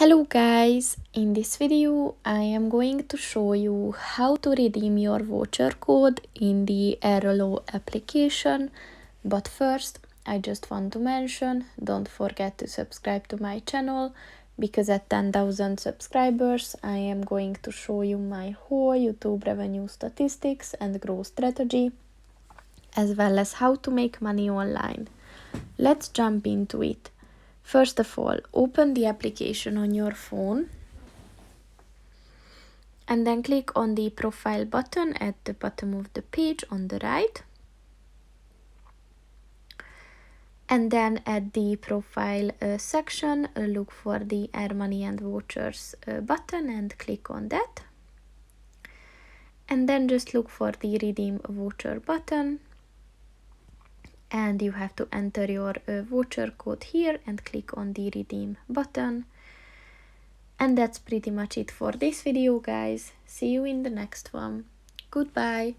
Hello guys, in this video I am going to show you how to redeem your voucher code in the Airalo application. But first I just want to mention, don't forget to subscribe to my channel, because at 10,000 subscribers I am going to show you my whole YouTube revenue statistics and growth strategy, as well as how to make money online. Let's jump into it. First of all, open the application on your phone and then click on the profile button at the bottom of the page on the right. And then at the profile section, look for the Air Money and Vouchers button and click on that. And then just look for the Redeem Voucher button. And you have to enter your voucher code here and click on the Redeem button. And that's pretty much it for this video, guys. See you in the next one. Goodbye.